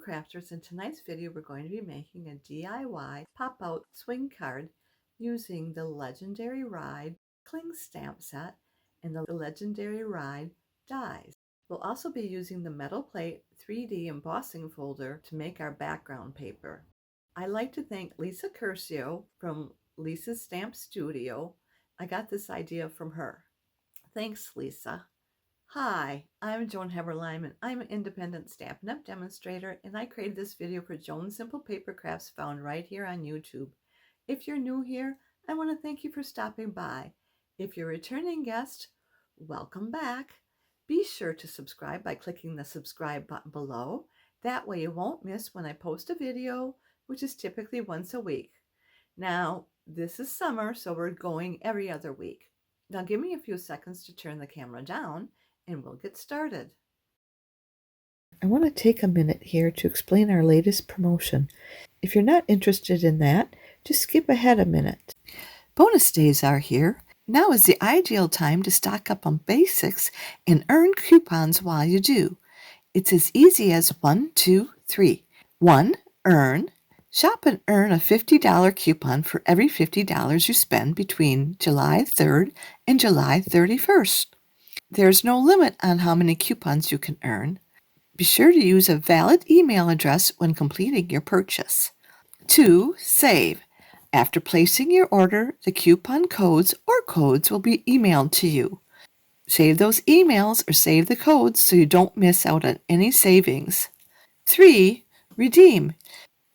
Crafters. In tonight's video, we're going to be making a DIY pop-out swing card using the Legendary Ride Cling Stamp Set and the Legendary Ride dies. We'll also be using the metal plate 3D embossing folder to make our background paper. I'd like to thank Lisa Curcio from Lisa's Stamp Studio. I got this idea from her. Thanks, Lisa. Hi, I'm Joan and I'm an independent Stampin' Up! Demonstrator, and I created this video for Joan's Simple Paper Crafts found right here on YouTube. If you're new here, I want to thank you for stopping by. If you're a returning guest, welcome back. Be sure to subscribe by clicking the subscribe button below. That way you won't miss when I post a video, which is typically once a week. Now, this is summer, so we're going every other week. Now give me a few seconds to turn the camera down and we'll get started. I want to take a minute here to explain our latest promotion. If you're not interested in that, just skip ahead a minute. Bonus days are here. Now is the ideal time to stock up on basics and earn coupons while you do. It's as easy as 1, 2, 3. 1. Earn. Shop and earn a $50 coupon for every $50 you spend between July 3rd and July 31st. There's no limit on how many coupons you can earn. Be sure to use a valid email address when completing your purchase. 2. Save. After placing your order, the coupon codes or codes will be emailed to you. Save those emails or save the codes so you don't miss out on any savings. 3. Redeem.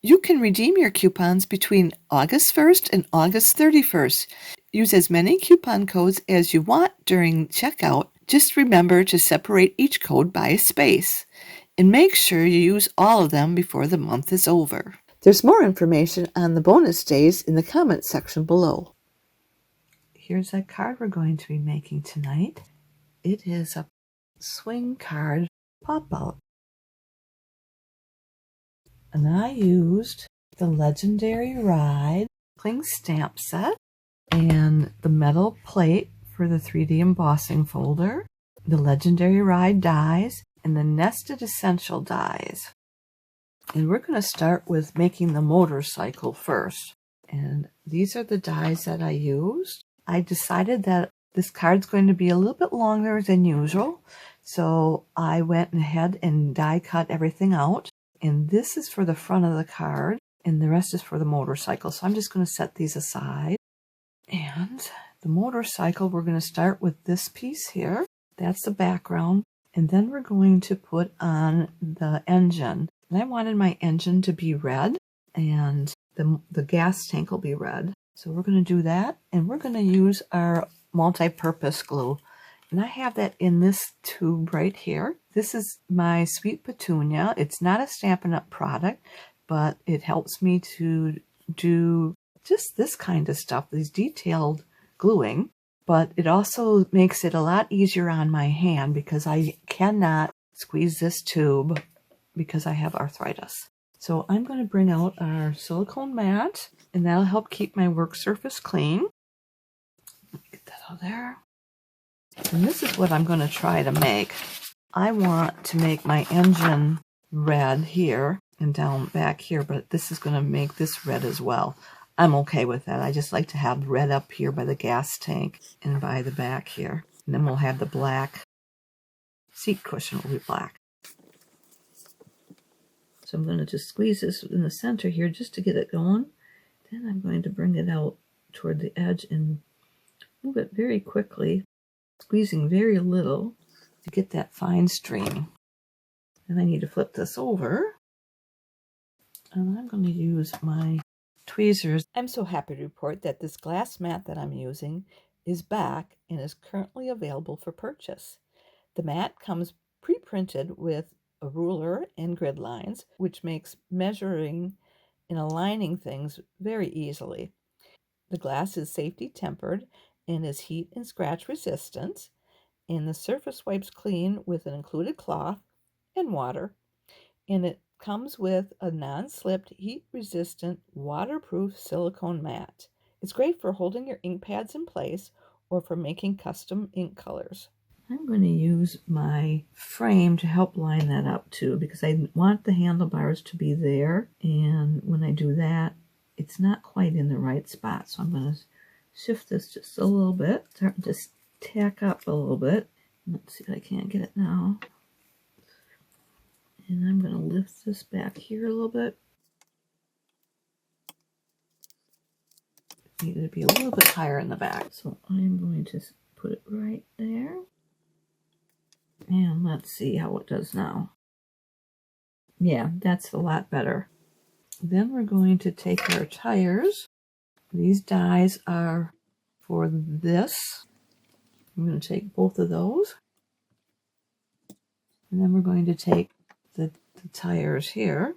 You can redeem your coupons between August 1st and August 31st. Use as many coupon codes as you want during checkout. Just remember to separate each code by a space. And make sure you use all of them before the month is over. There's more information on the bonus days in the comment section below. Here's a card we're going to be making tonight. It is a swing card pop-out. And I used the Legendary Ride Cling Stamp Set and the metal plate for the 3D embossing folder, the Legendary Ride dies, and the Nested Essential dies. And we're going to start with making the motorcycle first. And these are the dies that I used. I decided that this card's going to be a little bit longer than usual, so I went ahead and die cut everything out. And this is for the front of the card, and the rest is for the motorcycle. So I'm just going to set these aside. And the motorcycle, we're going to start with this piece here. That's the background. And then we're going to put on the engine. And I wanted my engine to be red, and the gas tank will be red. So we're going to do that, and we're going to use our multi-purpose glue. And I have that in this tube right here. This is my Sweet Petunia. It's not a Stampin' Up! Product, but it helps me to do just this kind of stuff, these detailed gluing. But it also makes it a lot easier on my hand because I cannot squeeze this tube because I have arthritis. So I'm going to bring out our silicone mat, and that'll help keep my work surface clean. Get that out there. And this is what I'm going to try to make. I want to make my engine red here and down back here, but this is going to make this red as well. I'm okay with that. I just like to have red up here by the gas tank and by the back here. And then we'll have the black seat cushion will be black. So I'm going to just squeeze this in the center here just to get it going. Then I'm going to bring it out toward the edge and move it very quickly, squeezing very little to get that fine stream. And I need to flip this over. And I'm going to use my tweezers. I'm so happy to report that this glass mat that I'm using is back and is currently available for purchase. The mat comes pre-printed with a ruler and grid lines, which makes measuring and aligning things very easily. The glass is safety tempered and is heat and scratch resistant, and the surface wipes clean with an included cloth and water, and it comes with a non-slipped, heat-resistant, waterproof silicone mat. It's great for holding your ink pads in place or for making custom ink colors. I'm going to use my frame to help line that up too, because I want the handlebars to be there, and when I do that, it's not quite in the right spot. So I'm going to shift this just a little bit, start to tack up a little bit. Let's see if I can't get it now. And I'm going to lift this back here a little bit. Need it to be a little bit higher in the back. So I'm going to put it right there. And let's see how it does now. Yeah, that's a lot better. Then we're going to take our tires. These dies are for this. I'm going to take both of those. And then we're going to take the tires here.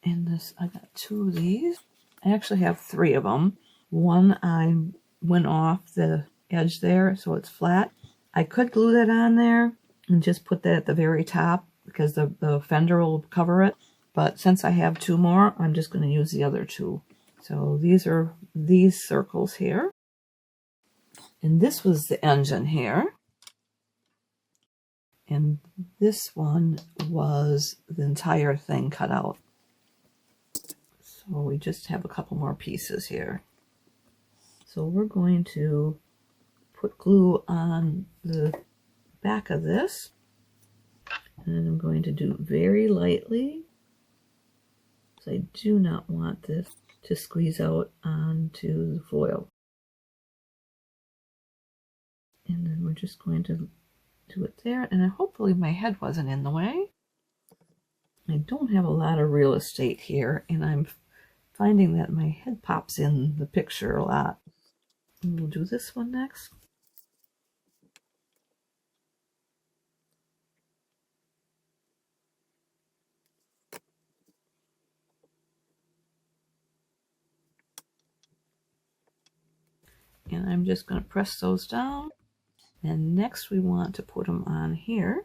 And this, I got 2 of these. I actually have 3 of them. One I went off the edge there, so it's flat. I could glue that on there and just put that at the very top because the fender will cover it. But since I have 2 more, I'm just going to use the other 2. So these are these circles here. And this was the engine here. And this one was the entire thing cut out. So we just have a couple more pieces here. So we're going to put glue on the back of this. And I'm going to do very lightly, because I do not want this to squeeze out onto the foil. And then we're just going to do it there. And hopefully my head wasn't in the way. I don't have a lot of real estate here, and I'm finding that my head pops in the picture a lot. And we'll do this one next. And I'm just going to press those down. And next we want to put them on here.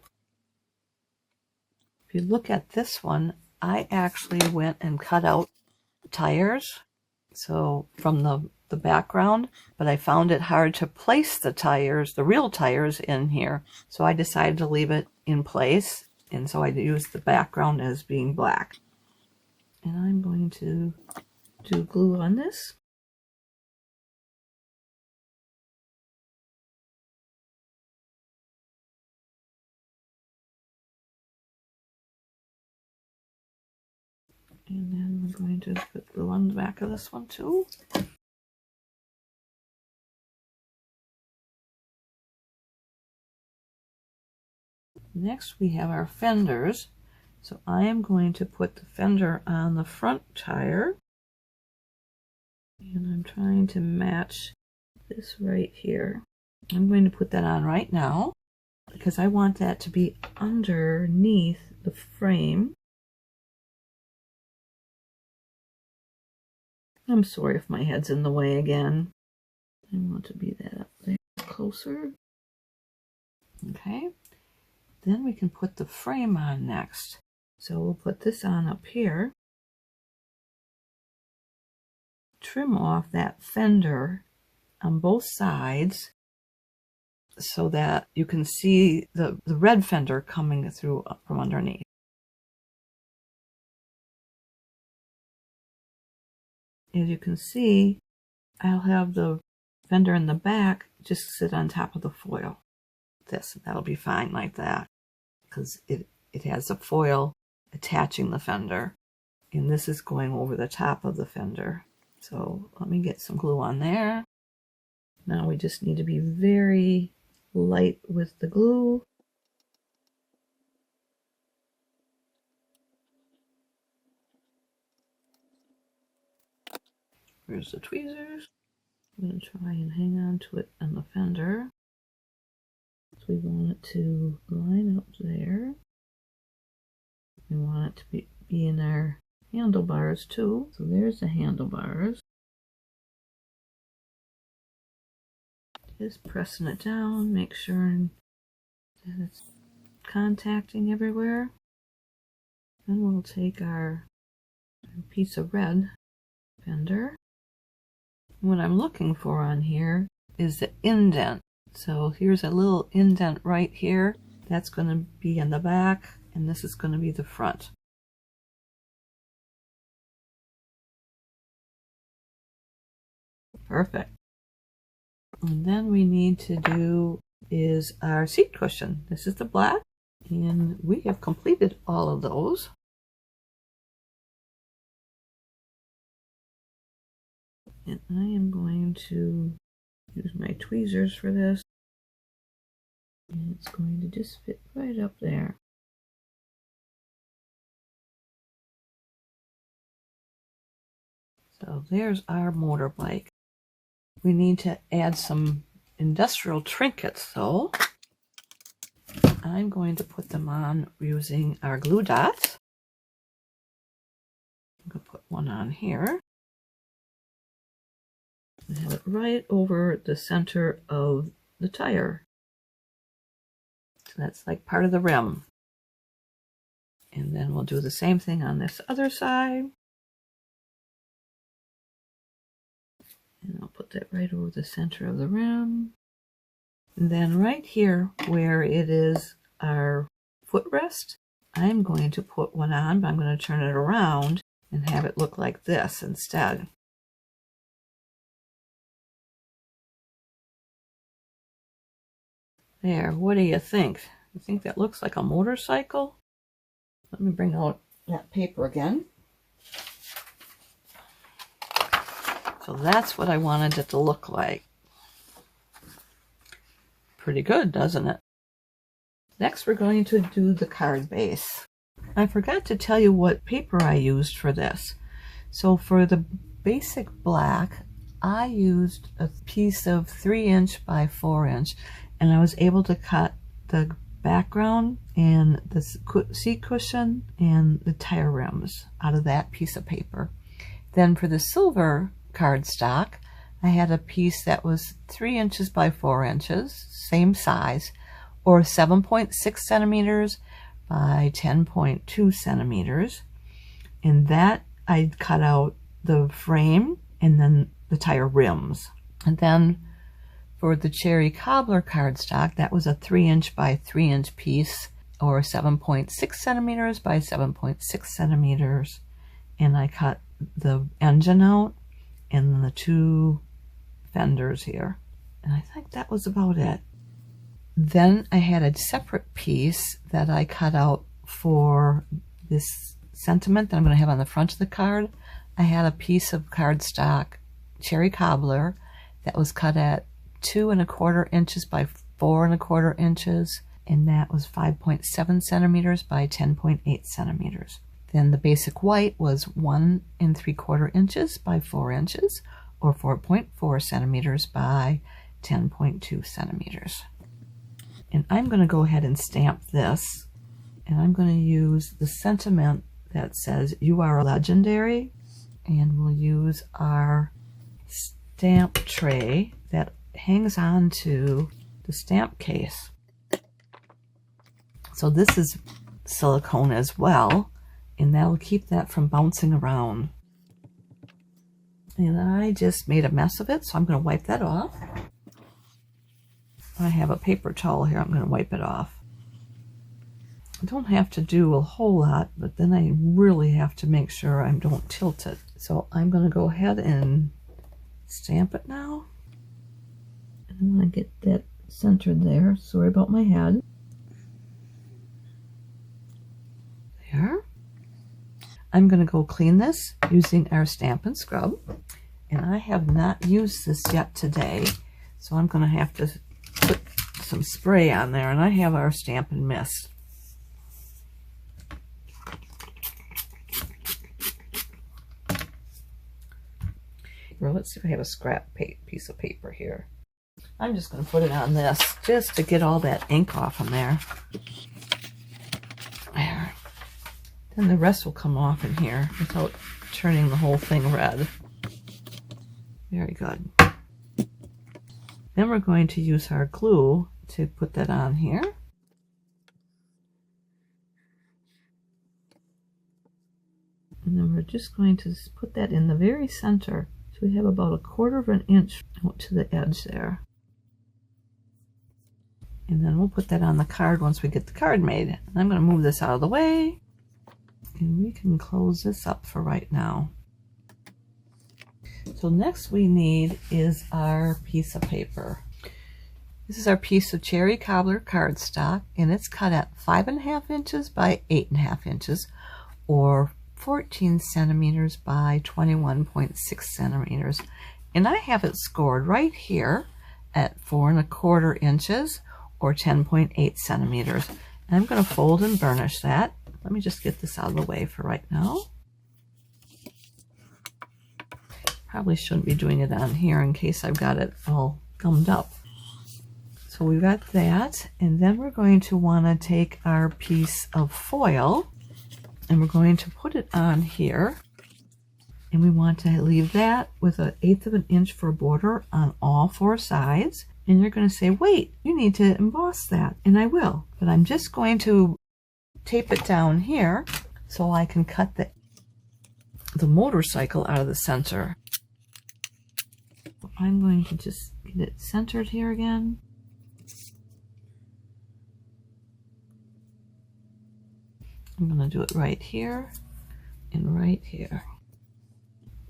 If you look at this one, I actually went and cut out tires, so from the background, but I found it hard to place the tires, the real tires, in here. So I decided to leave it in place, and so I used the background as being black. And I'm going to do glue on this. And then we're going to put glue on the back of this one too. Next we have our fenders. So I am going to put the fender on the front tire. And I'm trying to match this right here. I'm going to put that on right now because I want that to be underneath the frame. I'm sorry if my head's in the way again. I want to be that up there closer. Okay. Then we can put the frame on next. So we'll put this on up here. Trim off that fender on both sides so that you can see the red fender coming through from underneath. As you can see, I'll have the fender in the back just sit on top of the foil. That'll be fine like that, because it has a foil attaching the fender, and this is going over the top of the fender. So let me get some glue on there. Now we just need to be very light with the glue. Here's the tweezers. I'm going to try and hang on to it on the fender. So we want it to line up there. We want it to be in our handlebars too. So there's the handlebars. Just pressing it down, make sure that it's contacting everywhere. Then we'll take our piece of red fender. What I'm looking for on here is the indent. So here's a little indent right here. That's going to be in the back, and this is going to be the front. Perfect. And then we need to do is our seat cushion. This is the black, and we have completed all of those. And I am going to use my tweezers for this. And it's going to just fit right up there. So there's our motorbike. We need to add some industrial trinkets though. I'm going to put them on using our glue dots. I'm going to put one on here. And have it right over the center of the tire. So that's like part of the rim. And then we'll do the same thing on this other side. And I'll put that right over the center of the rim. And then right here where it is our footrest, I'm going to put one on, but I'm going to turn it around and have it look like this instead. There, what do you think? You think that looks like a motorcycle? Let me bring out that paper again. So that's what I wanted it to look like. Pretty good, doesn't it? Next, we're going to do the card base. I forgot to tell you what paper I used for this. So for the basic black, I used a piece of 3" by 4", and I was able to cut the background and the seat cushion and the tire rims out of that piece of paper. Then for the silver cardstock, I had a piece that was 3" by 4", same size, or 7.6 centimeters by 10.2 centimeters. And that I cut out the frame and then the tire rims. And then for the Cherry Cobbler cardstock, that was a 3" by 3" piece, or 7.6 centimeters by 7.6 centimeters. And I cut the engine out and the two fenders here. And I think that was about it. Then I had a separate piece that I cut out for this sentiment that I'm going to have on the front of the card. I had a piece of cardstock, Cherry Cobbler, that was cut at 2 1/4 inches by 4 1/4 inches, and that was 5.7 centimeters by 10.8 centimeters. Then the basic white was 1 3/4 inches by 4 inches, or 4.4 centimeters by 10.2 centimeters. And I'm going to go ahead and stamp this, and I'm going to use the sentiment that says "You are legendary," and we'll use our stamp tray that hangs on to the stamp case. So this is silicone as well, and that'll keep that from bouncing around. And I just made a mess of it, so I'm going to wipe that off. I have a paper towel here. I'm going to wipe it off. I don't have to do a whole lot, but then I really have to make sure I don't tilt it. So I'm going to go ahead and stamp it now. And I'm going to get that centered there. Sorry about my head. There. I'm going to go clean this using our Stampin' Scrub. And I have not used this yet today, so I'm going to have to put some spray on there, and I have our Stampin' Mist. Well, let's see if I have a scrap piece of paper here. I'm just going to put it on this just to get all that ink off in there. There. Then the rest will come off in here without turning the whole thing red. Very good. Then we're going to use our glue to put that on here. And then we're just going to put that in the very center. So we have about 1/4 inch out to the edge there. And then we'll put that on the card once we get the card made. And I'm going to move this out of the way. And we can close this up for right now. So next we need is our piece of paper. This is our piece of Cherry Cobbler cardstock, and it's cut at 5.5 inches by 8.5 inches, or 14 centimeters by 21.6 centimeters. And I have it scored right here at 4.25 inches, or 10.8 centimeters. And I'm going to fold and burnish that. Let me just get this out of the way for right now. Probably shouldn't be doing it on here in case I've got it all gummed up. So we've got that, and then we're going to want to take our piece of foil and we're going to put it on here, and we want to leave that with 1/8 of an inch for a border on all 4 sides. And you're going to say, wait, you need to emboss that, and I will, but I'm just going to tape it down here so I can cut the motorcycle out of the center. I'm going to just get it centered here again. I'm going to do it right here and right here.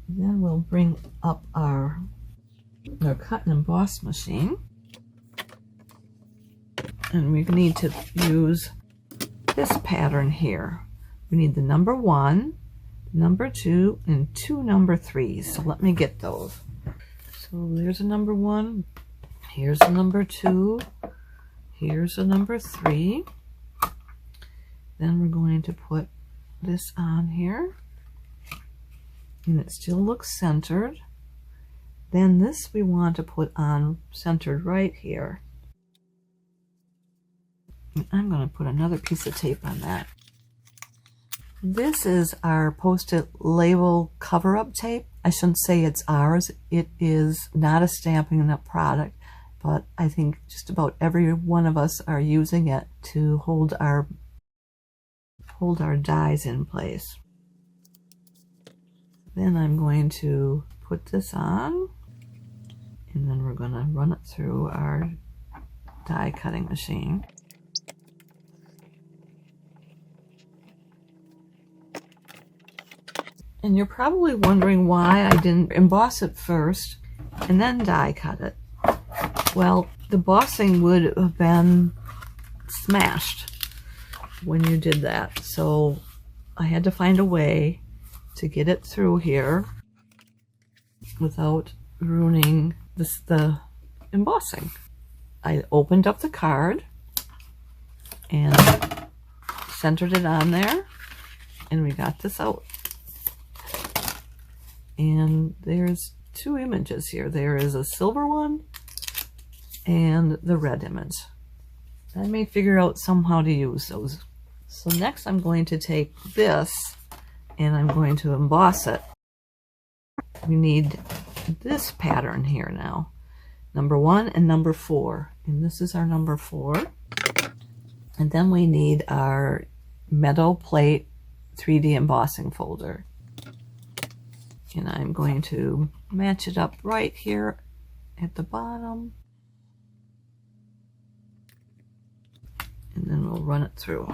Then we'll bring up our cut and emboss machine. And we need to use this pattern here. We need the number 1, number 2, and 2 number 3s. So let me get those. So there's a number 1, here's a number 2, here's a number 3. Then we're going to put this on here, and it still looks centered. Then this we want to put on centered right here. And I'm going to put another piece of tape on that. This is our Post-it label cover-up tape. I shouldn't say it's ours. It is not a Stampin' Up product, but I think just about every one of us are using it to hold our dies in place. Then I'm going to put this on, and then we're going to run it through our die cutting machine. And you're probably wondering why I didn't emboss it first and then die cut it. Well, the embossing would have been smashed when you did that. So I had to find a way to get it through here without ruining the embossing. I opened up the card and centered it on there, and we got this out. And there's 2 images here. There is a silver one and the red image. I may figure out somehow to use those. So next I'm going to take this and I'm going to emboss it. We need this pattern here now. Number 1 and number 4. And this is our number 4. And then we need our metal plate 3D embossing folder. And I'm going to match it up right here at the bottom. And then we'll run it through.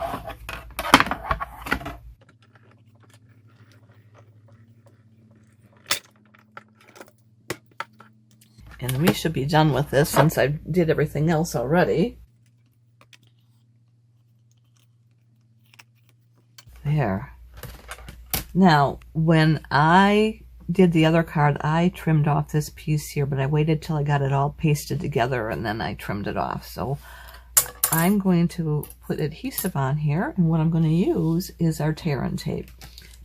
And we should be done with this since I did everything else already. There. Now, when I did the other card, I trimmed off this piece here, but I waited till I got it all pasted together and then I trimmed it off. So I'm going to put adhesive on here, and what I'm going to use is our tear-in tape.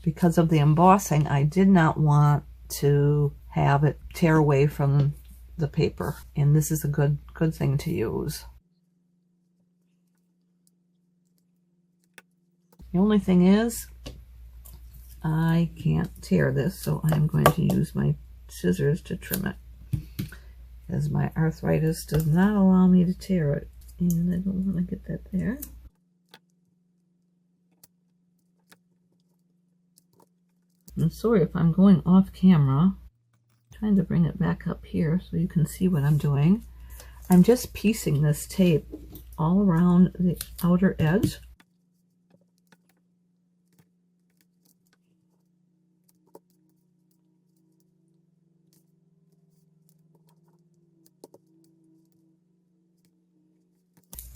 Because of the embossing, I did not want to have it tear away from the paper, and this is a good thing to use. The only thing is, I can't tear this, so I'm going to use my scissors to trim it, as my arthritis does not allow me to tear it, and I don't want to get that there. I'm sorry if I'm going off camera. I'm trying to bring it back up here so you can see what I'm doing. I'm just piecing this tape all around the outer edge.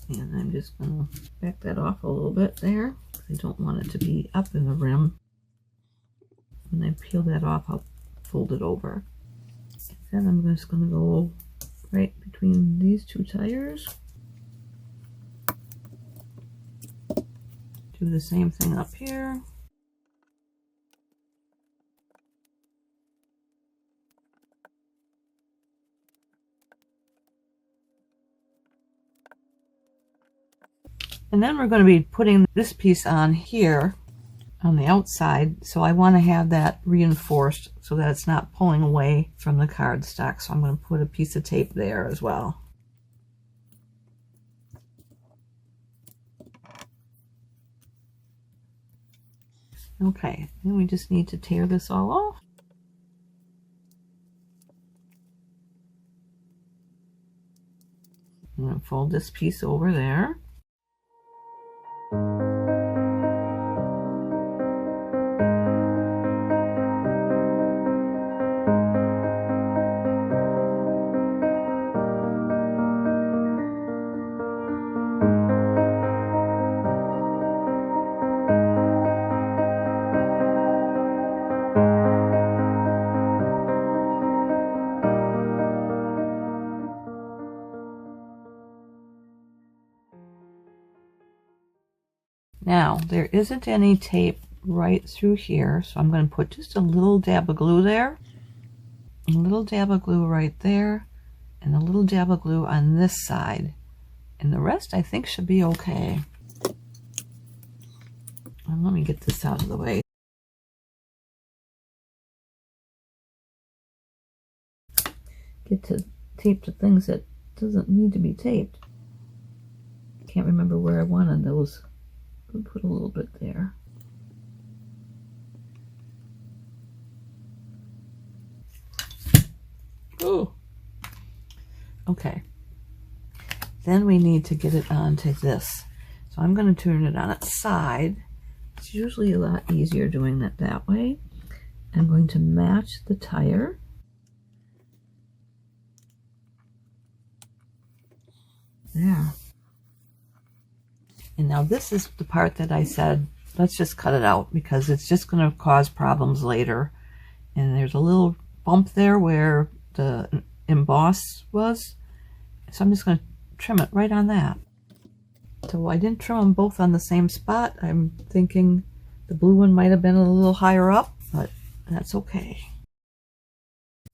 And I'm just going to back that off a little bit there. I don't want it to be up in the rim. When I peel that off, I'll fold it over. Then I'm just going to go right between these two tires. Do the same thing up here. And then we're going to be putting this piece on here on the outside. So I want to have that reinforced so that it's not pulling away from the cardstock. So I'm going to put a piece of tape there as well. Okay, then we just need to tear this all off. I'm going to fold this piece over there. Now, there isn't any tape right through here, so I'm going to put just a little dab of glue there, a little dab of glue right there, and a little dab of glue on this side. And the rest I think should be okay. And let me get this out of the way. Get to tape to things that doesn't need to be taped. Can't remember where I wanted those. We'll put a little bit there. Oh, okay. Then we need to get it onto this. So I'm going to turn it on its side. It's usually a lot easier doing that that way. I'm going to match the tire. There. And now this is the part that I said, let's just cut it out because it's just going to cause problems later. And there's a little bump there where the emboss was. So I'm just going to trim it right on that. So I didn't trim them both on the same spot. I'm thinking the blue one might have been a little higher up, but that's okay.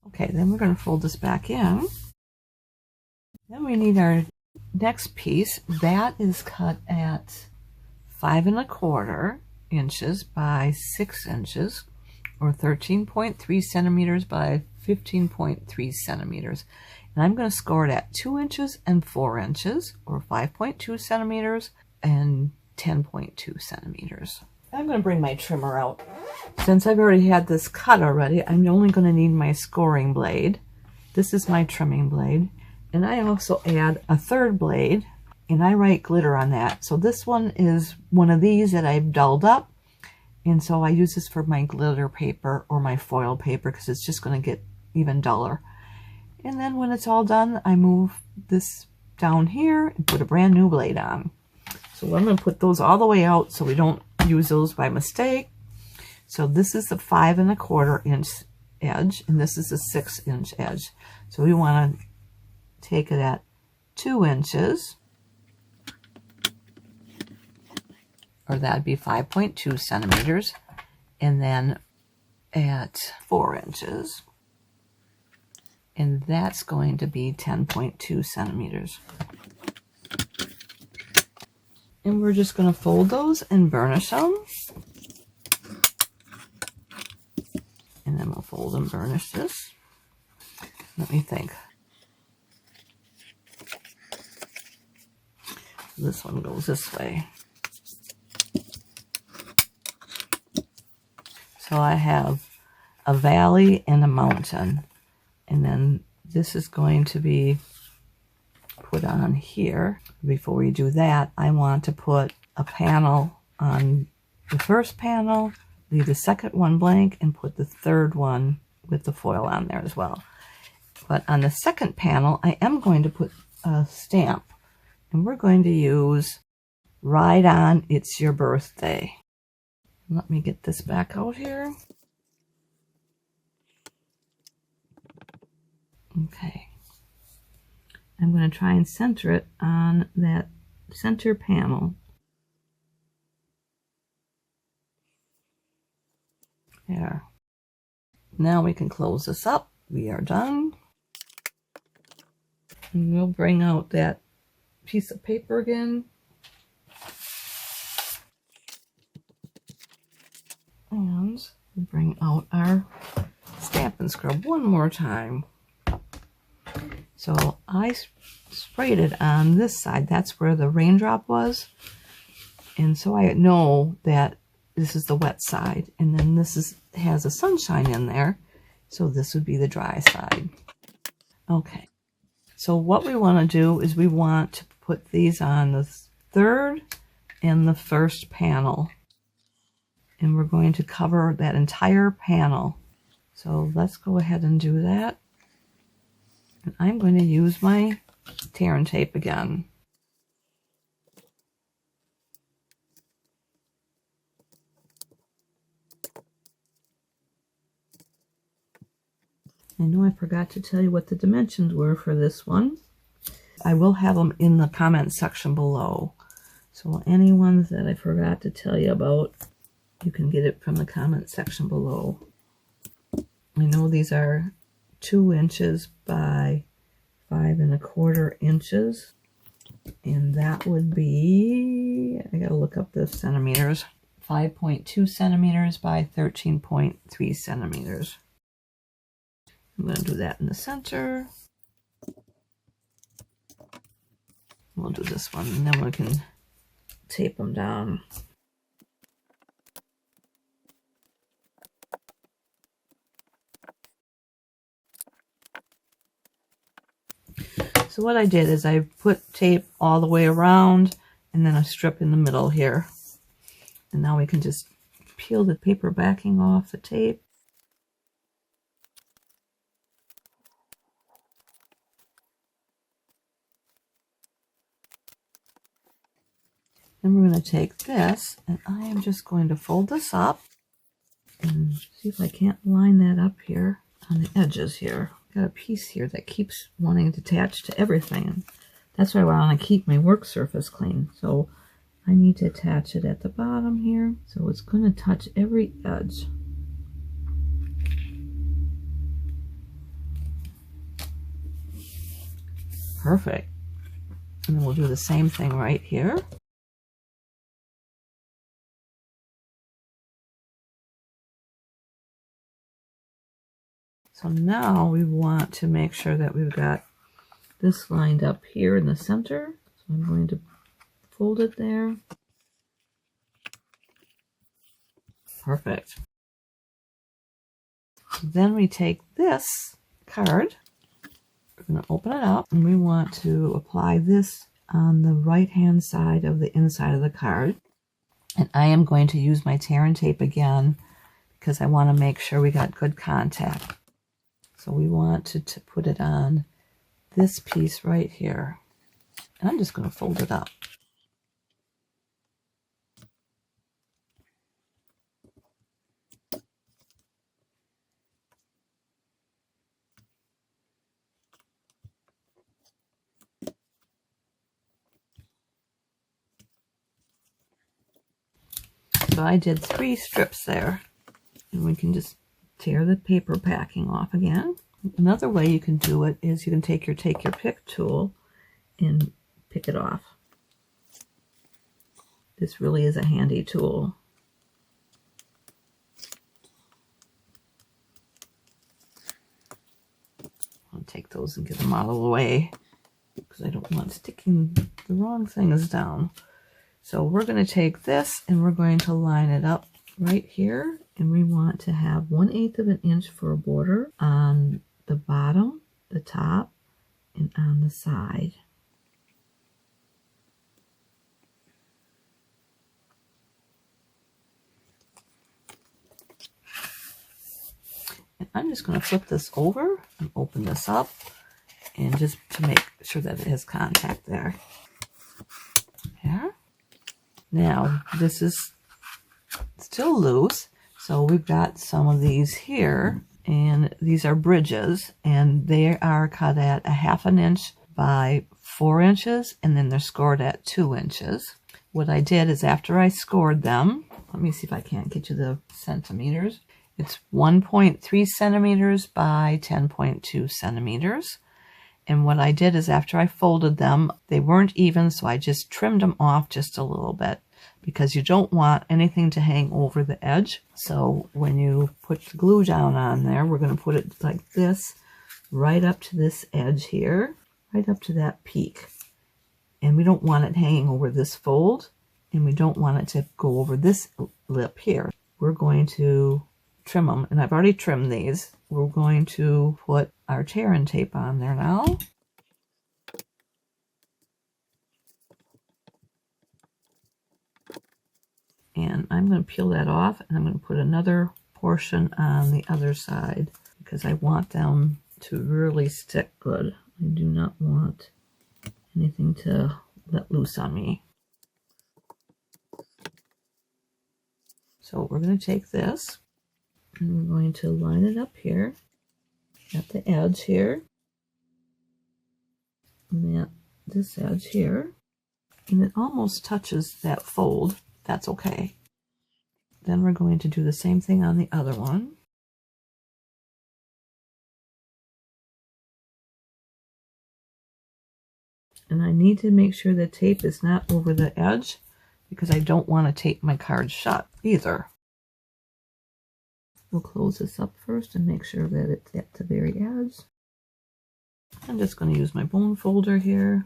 Okay, then we're going to fold this back in. Then we need our next piece. That is cut at 5 1/4 inches by 6 inches, or 13.3 centimeters by 15.3 centimeters. And I'm going to score it at 2 inches and 4 inches, or 5.2 centimeters and 10.2 centimeters. I'm going to bring my trimmer out. Since I've already had this cut already, I'm only going to need my scoring blade. This is my trimming blade. And I also add a third blade, and I write glitter on that. So this one is one of these that I've dulled up, and so I use this for my glitter paper or my foil paper because it's just going to get even duller. And then when it's all done, I move this down here and put a brand new blade on. So I'm going to put those all the way out so we don't use those by mistake. So this is the 5 1/4 inch edge, and this is the 6 inch edge. So we want to take it at 2 inches, or that'd be 5.2 centimeters, and then at 4 inches, and that's going to be 10.2 centimeters. And we're just going to fold those and burnish them, and then we'll fold and burnish this. Let me think. This one goes this way. So I have a valley and a mountain. And then this is going to be put put on here. Before we do that, I want to put a panel on the first panel, leave the second one blank, and put the third one with the foil on there as well. But on the second panel, I am going to put a stamp, and we're going to use Ride On, It's Your Birthday. Let me get this back out here. Okay. I'm going to try and center it on that center panel. There. Now we can close this up. We are done. And we'll bring out that piece of paper again. And bring out our Stampin' Scrub one more time. So I sprayed it on this side. That's where the raindrop was. And so I know that this is the wet side. And then this has a sunshine in there. So this would be the dry side. Okay. So what we want to do is we want to put these on the third and the first panel. And we're going to cover that entire panel. So let's go ahead and do that. And I'm going to use my tear and tape again. I know I forgot to tell you what the dimensions were for this one. I will have them in the comment section below. So any ones that I forgot to tell you about, you can get it from the comment section below. I know these are 2 inches by 5 1/4 inches. And that would be, I gotta look up the centimeters, 5.2 centimeters by 13.3 centimeters. I'm going to do that in the center. We'll do this one, and then we can tape them down. So what I did is I put tape all the way around and then a strip in the middle here. And now we can just peel the paper backing off the tape. Then we're going to take this, and I am just going to fold this up and see if I can't line that up here on the edges here. Got a piece here that keeps wanting to attach to everything. That's why I want to keep my work surface clean. So I need to attach it at the bottom here. So it's going to touch every edge. Perfect. And then we'll do the same thing right here. So now we want to make sure that we've got this lined up here in the center. So I'm going to fold it there. Perfect. Then we take this card, we're going to open it up, and we want to apply this on the right hand side of the inside of the card. And I am going to use my tear and tape again because I want to make sure we got good contact. So we want to put it on this piece right here. And I'm just going to fold it up. So I did 3 strips there. And we can just tear the paper backing off again. Another way you can do it is you can take your pick tool and pick it off. This really is a handy tool. I'll take those and get them out of the way because I don't want sticking the wrong things down. So we're going to take this and we're going to line it up right here. And we want to have 1/8 of an inch for a border on the bottom, the top, and on the side. And I'm just going to flip this over and open this up, and just to make sure that it has contact there. Yeah. Now this is still loose, so we've got some of these here, and these are bridges, and they are cut at 1/2 inch by 4 inches, and then they're scored at 2 inches. What I did is, after I scored them, let me see if I can't get you the centimeters. It's 1.3 centimeters by 10.2 centimeters. And what I did is, after I folded them, they weren't even, so I just trimmed them off just a little bit, because you don't want anything to hang over the edge. So when you put the glue down on there, we're going to put it like this, right up to this edge here, right up to that peak. And we don't want it hanging over this fold, and we don't want it to go over this lip here. We're going to trim them, and I've already trimmed these. We're going to put our tear-in tape on there now. And I'm going to peel that off, and I'm going to put another portion on the other side, because I want them to really stick good. I do not want anything to let loose on me. So we're going to take this, and we're going to line it up here at the edge here, and at this edge here, and it almost touches that fold. That's okay. Then we're going to do the same thing on the other one. And I need to make sure the tape is not over the edge, because I don't want to tape my card shut either. We'll close this up first and make sure that it's at the very edge. I'm just going to use my bone folder here.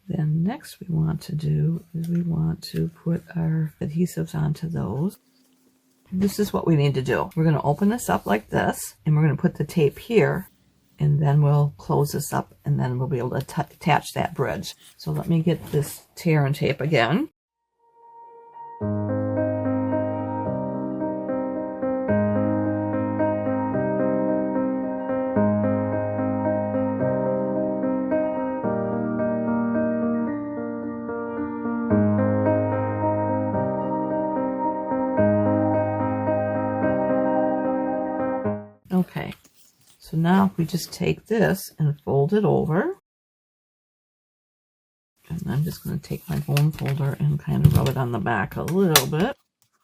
Then next we want to do is we want to put our adhesives onto those. This is what we need to do. We're going to open this up like this, and we're going to put the tape here, and then we'll close this up, and then we'll be able to attach that bridge. So let me get this tear-in tape again. Okay, so now we just take this and fold it over. And I'm just going to take my bone folder and kind of rub it on the back a little bit.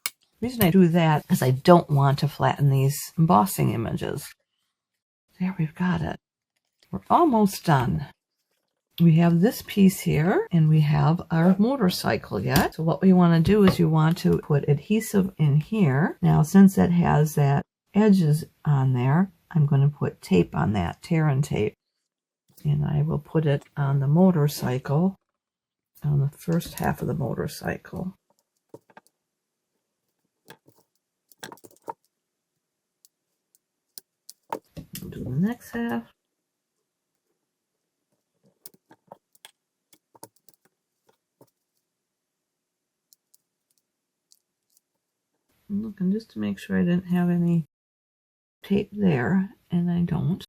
The reason I do that is I don't want to flatten these embossing images. There, we've got it. We're almost done. We have this piece here, and we have our motorcycle yet. So what we want to do is you want to put adhesive in here. Now, since it has that edges on there, I'm going to put tape on that, tear-in tape. And I will put it on the motorcycle, on the first half of the motorcycle. I'll do the next half. I'm looking just to make sure I didn't have any tape there, and I don't.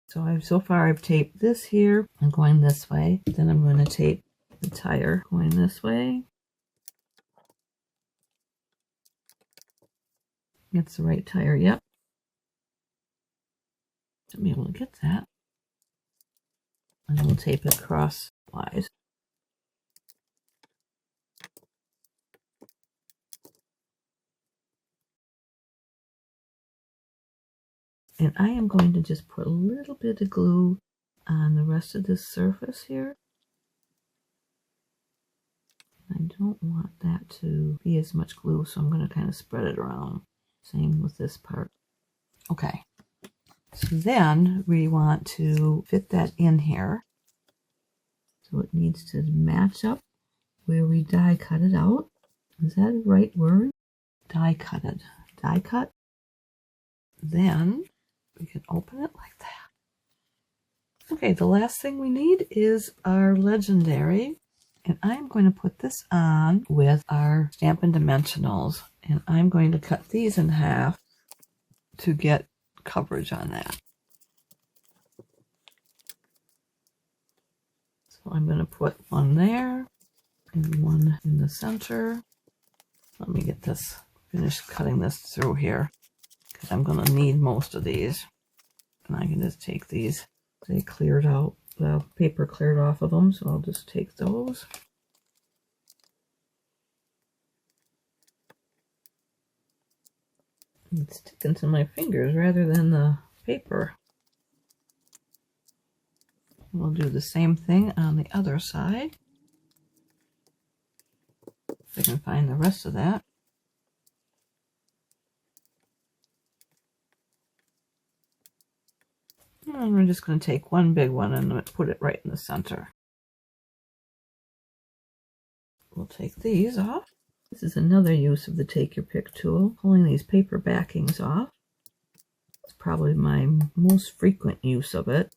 So far I've taped this here and going this way. Then I'm going to tape the tire going this way. It's the right tire, yep. Should be able to get that. And we'll tape it crosswise. And I am going to just put a little bit of glue on the rest of this surface here. I don't want that to be as much glue, so I'm going to kind of spread it around. Same with this part. Okay. So then we want to fit that in here. So it needs to match up where we die cut it out. Is that a right word? Die cutted. Die cut. Then we can open it like that. Okay, the last thing we need is our legendary. And I'm going to put this on with our Stampin' Dimensionals. And I'm going to cut these in half to get coverage on that. So I'm going to put one there and one in the center. Let me get this, finish cutting this through here, because I'm going to need most of these. And I can just take these. They cleared out, the paper cleared off of them, so I'll just take those. It's sticking to my fingers rather than the paper. We'll do the same thing on the other side. If I can find the rest of that. And we're just going to take one big one and put it right in the center. We'll take these off. This is another use of the Take Your Pick tool, pulling these paper backings off. It's probably my most frequent use of it.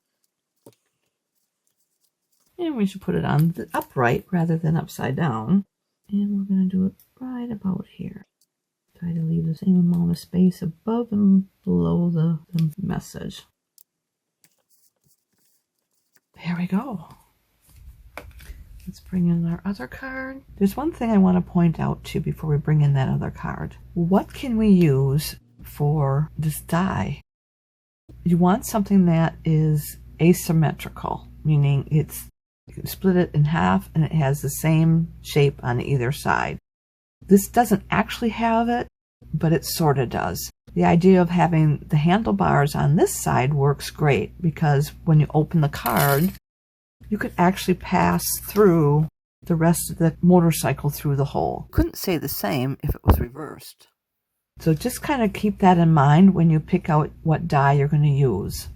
And we should put it on the upright rather than upside down. And we're going to do it right about here. Try to leave the same amount of space above and below the message. There we go. Let's bring in our other card. There's one thing I want to point out too before we bring in that other card. What can we use for this die? You want something that is asymmetrical, meaning you can split it in half and it has the same shape on either side. This doesn't actually have it, but it sort of does. The idea of having the handlebars on this side works great because when you open the card, you could actually pass through the rest of the motorcycle through the hole. Couldn't say the same if it was reversed. So just kind of keep that in mind when you pick out what die you're going to use.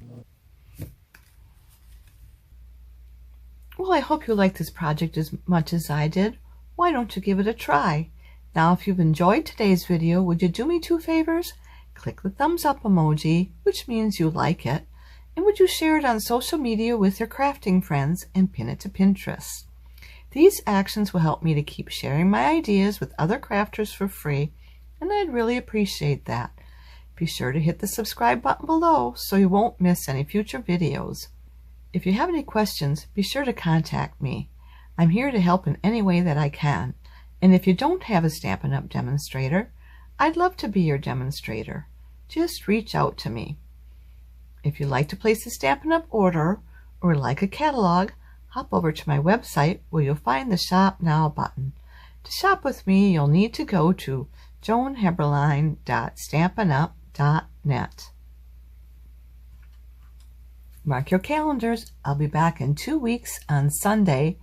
Well, I hope you liked this project as much as I did. Why don't you give it a try? Now, if you've enjoyed today's video, would you do me two favors? Click the thumbs up emoji, which means you like it. And would you share it on social media with your crafting friends and pin it to Pinterest? These actions will help me to keep sharing my ideas with other crafters for free, and I'd really appreciate that. Be sure to hit the subscribe button below so you won't miss any future videos. If you have any questions, be sure to contact me. I'm here to help in any way that I can. And if you don't have a Stampin' Up! Demonstrator, I'd love to be your demonstrator. Just reach out to me. If you'd like to place a Stampin' Up! Order or like a catalog, hop over to my website where you'll find the Shop Now button. To shop with me, you'll need to go to joanheberlein.stampinup.net. Mark your calendars. I'll be back in 2 weeks on Sunday,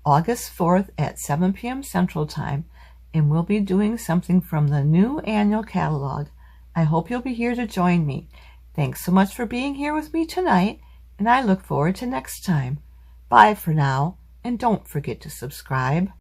August 4th at 7 p.m. Central Time, and we'll be doing something from the new annual catalog. I hope you'll be here to join me. Thanks so much for being here with me tonight, and I look forward to next time. Bye for now, and don't forget to subscribe.